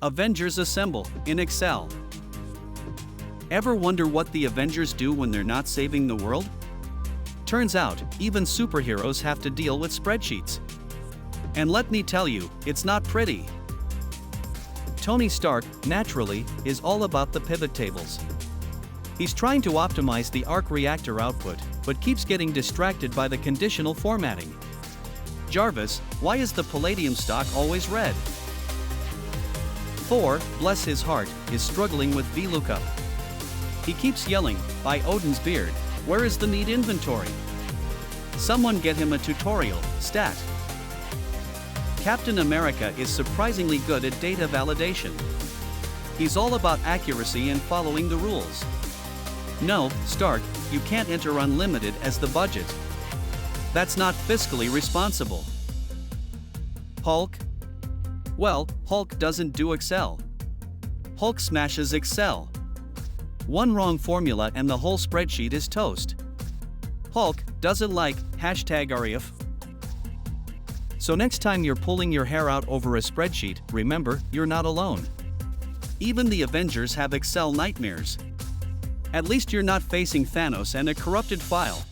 Avengers Assemble in Excel. Ever wonder what the Avengers do when they're not saving the world? Turns out, even superheroes have to deal with spreadsheets. And let me tell you, it's not pretty. Tony Stark, naturally, is all about the pivot tables. He's trying to optimize the arc reactor output, but keeps getting distracted by the conditional formatting. Jarvis, why is the palladium stock always red? Thor, bless his heart, is struggling with VLOOKUP. He keeps yelling, by Odin's beard, where is the need inventory? Someone get him a tutorial, stat. Captain America is surprisingly good at data validation. He's all about accuracy and following the rules. No, Stark, you can't enter unlimited as the budget. That's not fiscally responsible. Hulk? Well, Hulk doesn't do Excel. Hulk smashes Excel. One wrong formula and the whole spreadsheet is toast. Hulk doesn't like #REF. So next time you're pulling your hair out over a spreadsheet, remember, you're not alone. Even the Avengers have Excel nightmares. At least you're not facing Thanos and a corrupted file.